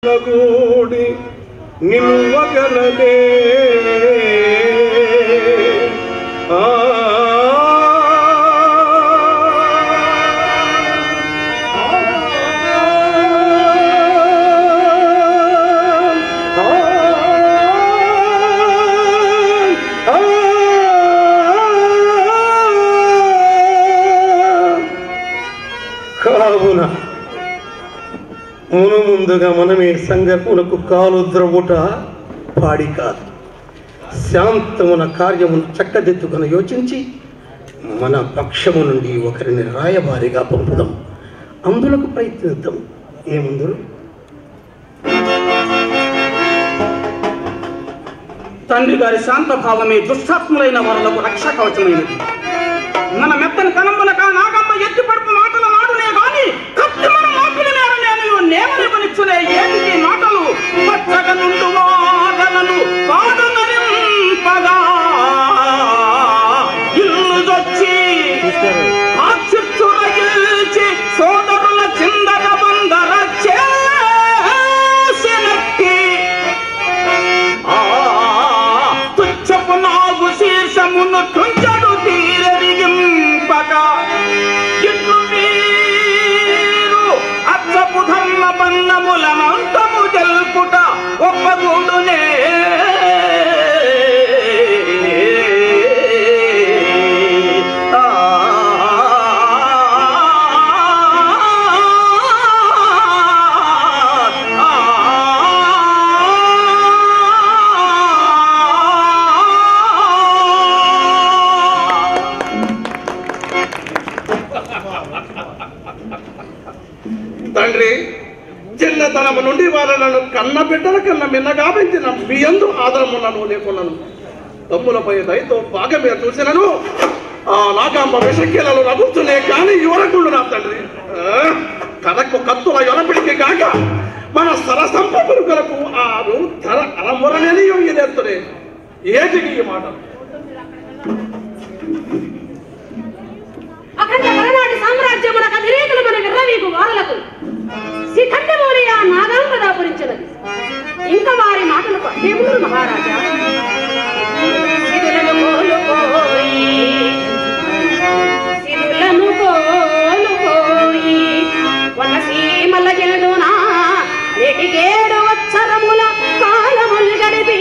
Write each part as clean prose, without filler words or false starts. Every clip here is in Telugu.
కూడి నిలువగలదే కావున ముందుగా మనమే సంగమునకు కాలు ద్రవుట పాడి కాదు. శాంతమున కార్యమును చక్కదిద్దుకొని యోచించి మన పక్షము నుండి ఒకరిని రాయబారిగా పంపుదాం. అందులకు ప్రయత్నిద్దాం. ఏముందు తండ్రి గారి శాంత భావమే దుష్టాత్ములైన వారులకు రక్ష కవచమైనది. మన మెత్తని తనములక నాగమ్మ ఎత్తి పడుపు మాటల నాడునే గాని కత్తిమన మాటలు నేను నేమనిపనిచ్చునే ఏటికి మాటలు పచ్చగ నుండు వాదనలు పాదనరింపగా ఇల్లు దొచ్చి ఆచిత్తుల గెలిచి సోదరుల చిందర బందర చేసినట్టి తుచ్చపు నాగు శీర్షమును తుంచడు తీరదిగింపక ఇట్లు మీరు అచ్చపు ధర్మ పన్నములనంతము తెలుపుట ఒప్పగూడునే. తండ్రి, చిన్నతనము నుండి వాళ్ళను కన్న బిడ్డల కన్నా మిన్నగా పెంచిన మీ యందు ఆదరమున్నాను లేకున్నాను. తమ్ములపై దయతో భాగమే చూసినను ఆ నాగమ్మ విషక్రియలు రగుతున్నాయి కానీ యువరకుళ్ళు నా తండ్రి. కథకు కత్తుల యొరపిడికి కాక మన సరసంప పురుగలకు ఆ ధర అరమురనేది ఎదుర్తునే ఏటికి ఈ మాట. అఖండ మరనాటి సామ్రాజ్యమునకు అధిరేకులు మన విర్రవీగు వారలకు శిఖండమూలి ఆ నాగాంబ దాపురించినది. ఇంకా వారి మాటలకు దేవుడు మహారాజా సిరులను కోలుకోయి వనసీమల గెలుదునా నెటిగేడు వచ్చరముల కాలములు గడిపి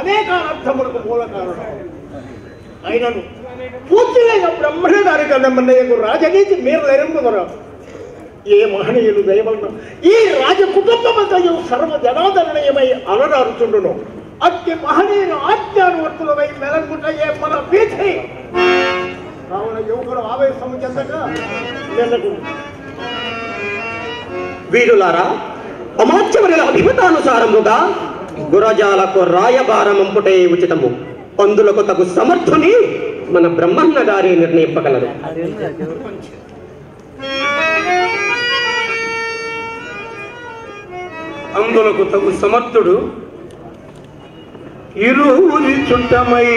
అనేక అర్థములకు మూల కారణం అయినను పూర్తిగా బ్రహ్మణారి కన్నమన్నయ్యకు రాజనీతి మీరు నెరంపుదరా. ఏ మహనీయులు దయవలన ఈ రాజ కుటుంబమంతయు సర్వ జనాదరణీయమై అలరారుచుండును. అట్టి మహనీయులు ఆజ్ఞానువర్తులమై మెలంగుటయే మన వీధి. కావున యువకులు ఆవేశము చెందక నిన్నకు వీరులారా, అమాత్యముల అభిమతానుసారముగా గురజాలకు రాయబారమంపుటే ఉచితము. అందులకు తగు సమర్థుని మన బ్రహ్మన్న గారి నిర్ణయింపగలరు. అందులకు తగు సమర్థుడు ఇరువురి చుట్టమై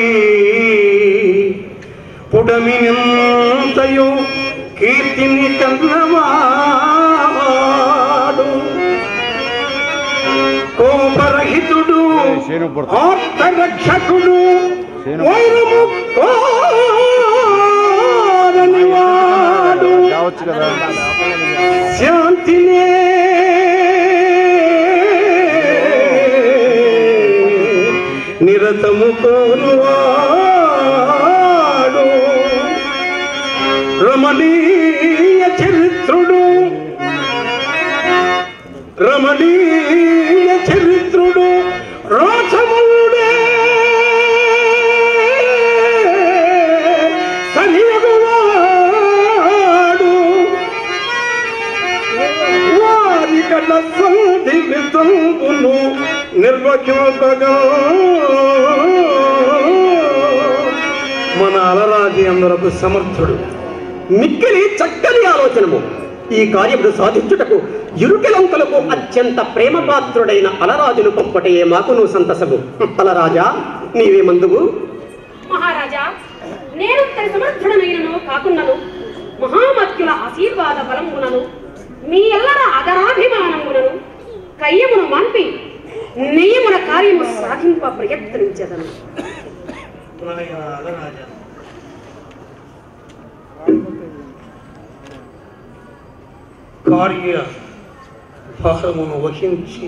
పుడమినంతయు కీర్తిని కన్నవాడు కోపరహితుడు ఆర్తరక్షకుడు వైరము కోరనివాడు శాంతినే నిరతము కోరువాడు రమణీయ చరిత్రుడు రాసముడే సరియగువాడు వారి కళ్ళ సంధి వితంబును నిర్వహింపగా మన అలరాజి అందరకు సమర్థుడు. మిక్కిలి చక్కని ఆలోచనము. ఈ కార్యమును సాధించుటకు ఇరుకెలంకలకు అత్యంత ప్రేమపాత్రుడైన అలరాజును పంపటే మాకును సంతసము. అలరాజా, నీవేమందువు? మహారాజా, నేను సమర్థుడనైనను కాకున్నను మహామత్యుల ఆశీర్వాద బలమునను మీ ఎల్లర అగరాభిమానమునను కయ్యమును మాన్పి నియమున కార్యము సాధింప ప్రయత్నించదను. కార్య భారమును వహించి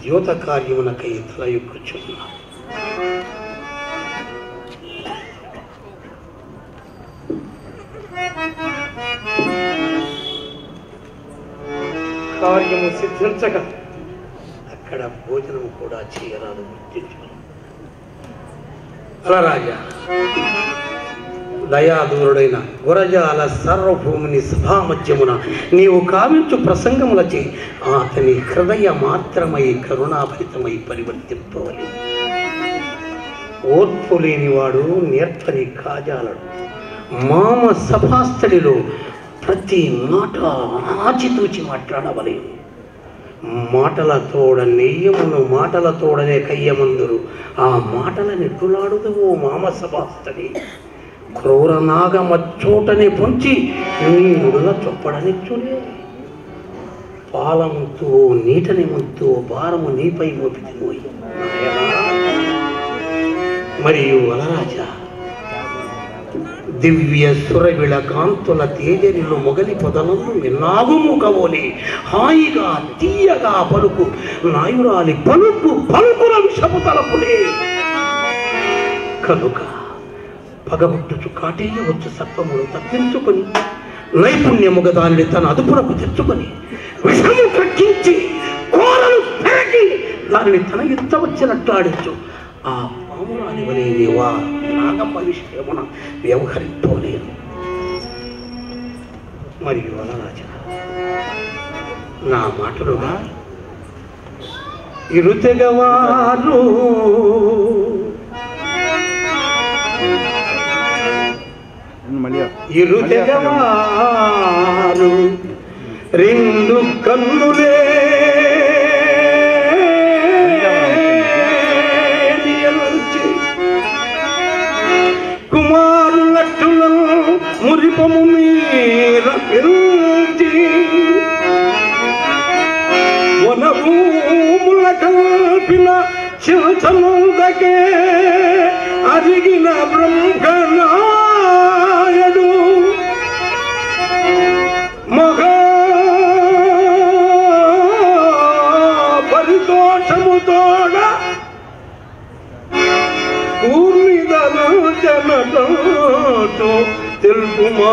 ద్యోత కార్యమునకై తలయొక్కుచున్నా. కార్యము సిద్ధించగా అక్కడ భోజనము కూడా చేయరాదు. అలరాజా, దయాదూరుడైన గురజాల సార్వభౌముని సభామధ్యమున నీవు కావించు ప్రసంగములచే అతని హృదయ మాత్రమై కరుణాభరితమై పరివర్తింపవలి. ఓర్పు లేనివాడు నేర్పరి కాజాలడు. మామ సభాస్థలిలో ప్రతి మాట ఆచితూచి మాట్లాడవలేదు. మాటల తోడ నెయ్యమును మాటల తోడనే కయ్యమందురు. ఆ మాటల నెట్టులాడుదు ఓ మామ సభాస్థలి. క్రూర నాగమచ్చోటని పొంచి నీ ముడుల చొప్పడనిచ్చులే. పాలముంతు నీటని ముంతు భారము నీపై మోపితిమోయి. మరియు అలరాజా, దివ్య సురవిళ కాంతుల తేజరిలో మొగలి పొదలను నాగుము కవోలి హాయిగా తీయగా పలుకు నాయురాలి పలుకు పలుకుల విషపు తలపులే. కనుక పగబుట్టుచు కాటేయ వచ్చు సర్పమును తప్పించుకొని నైపుణ్యముగా దానిని తన అదుపునకు తెచ్చుకొని విషము కక్కించి కోరలు పెరగి దానిని తన ఎత్త వచ్చినట్టు ఆడించు. ఆ పామురాని వలె నీవా నాగమ్మ విషయమున వ్యవహరింపలేదు. మరియు అలరాజా, నా మాటలుగా ఇరుతెగవారు ఇరుతెగవారు రెండు కన్నులే కుమారులట్టులను మురిపము మీద పిలిచి వనభూముల కల్పిన చింతనుదకే అరిగిన బ్రహ్మనాయుడు మహా పరితోషముతోడ పూర్ణిదను జనతో తెలుపుమా.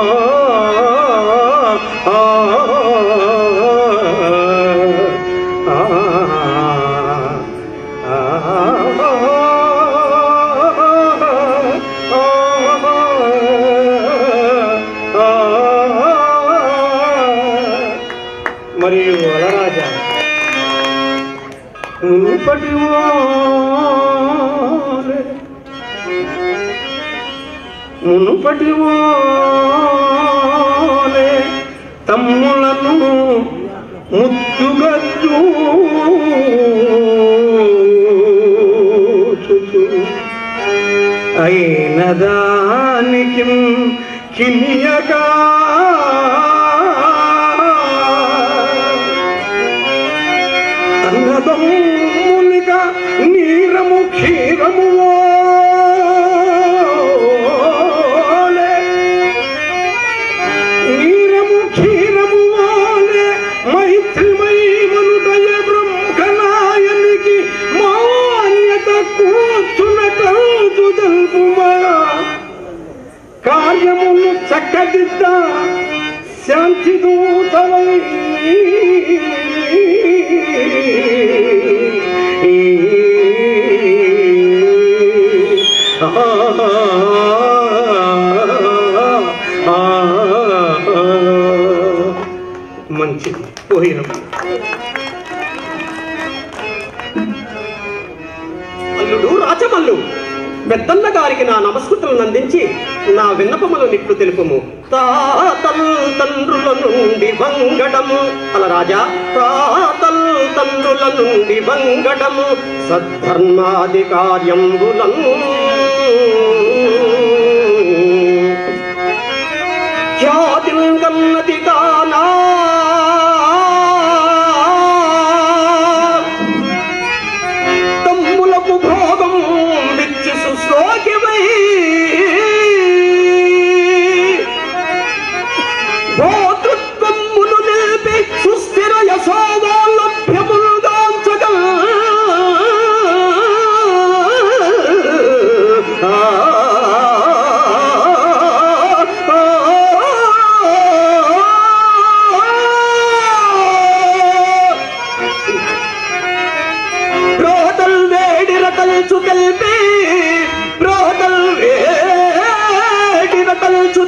మరియు అలరాజా, మునుపటి వారే మునుపటివోలే తమ్ములను ముద్దుగా చూచు అయిన దానికి కిమియగా అన్నదమ్మునిగా నీరము క్షీరము నీరము క్షీరము వాలే మైత్రిమై మనుడయ బ్రహ్మనాయనికి మాన్యత కూర్చునటూ తెలుపుమా కార్యమును చక్కదిద్ద శాంతి దూతలై మంచిది పోయినాం. అల్లుడు రాచమల్లు, పెద్దన్న గారికి నా నమస్కృతులను అందించి నా విన్నపములు నిట్లు తెలుపుము. తాతల్ తండ్రుల నుండి వంగడము అల రాజా, తాతల్ తండ్రుల నుండి వంగడము సద్ధర్మాది కార్యంబులను ఖ్యాతింగన్నది కానా తమ్ములకు భోగం విచ్చి సుశ్లోకివై భోతృత్వమును నిలిపి సుస్థిర యశోదాలభ్యముగాంచగా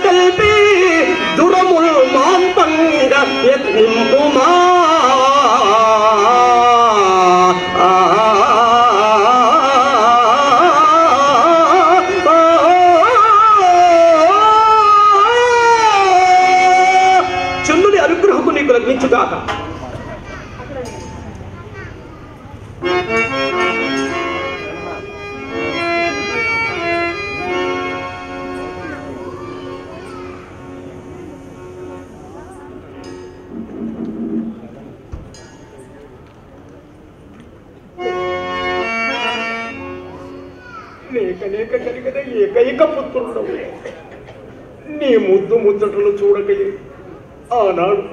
తెల్పి దురముల్ మాంపంగ యత్నింపుమా చంద్రుని అనుగ్రహము నీకు లభించుగాక. లేక లేక జరిగిన ఏకైక పుత్రుడవు నీ ముద్దు ముచ్చటలు చూడకయే ఆనాడు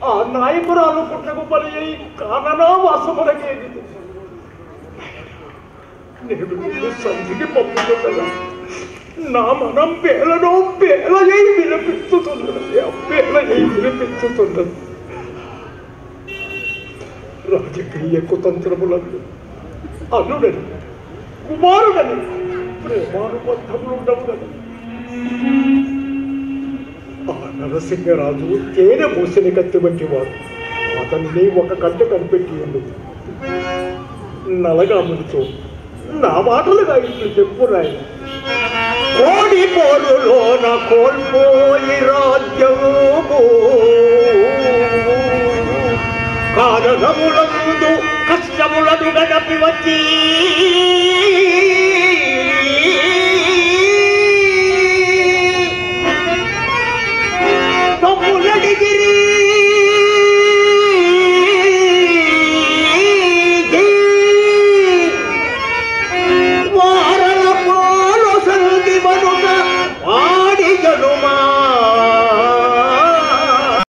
ఆ నాయకురాలు పుట్టకు బలి అయి కాననా వాసములకేది నేడు నిన్ను సంధికి పంపుతుండగా నా మనం పేలనో పేలయ్యి వినిపిస్తున్నది, పేలయ్యి వినిపిస్తున్నది. రాజకీయ కుతంత్రములను అల్లుడని కుమారుడని ప్రేమానుబంధములుండవులని ఆ నరసింహరాజు తేనె మూసిన కత్తి వంటి వాడు. అతన్ని ఒక కంట కనిపెట్టి ఉండు. నలగాములతో నా మాటలుగా ఇప్పుడు చెప్పు రాయి. కోడి పోరులోన కోల్పోయి రాజ్యము కారణములందు కష్టములను గడపి వచ్చి తమ్ములడిగిరి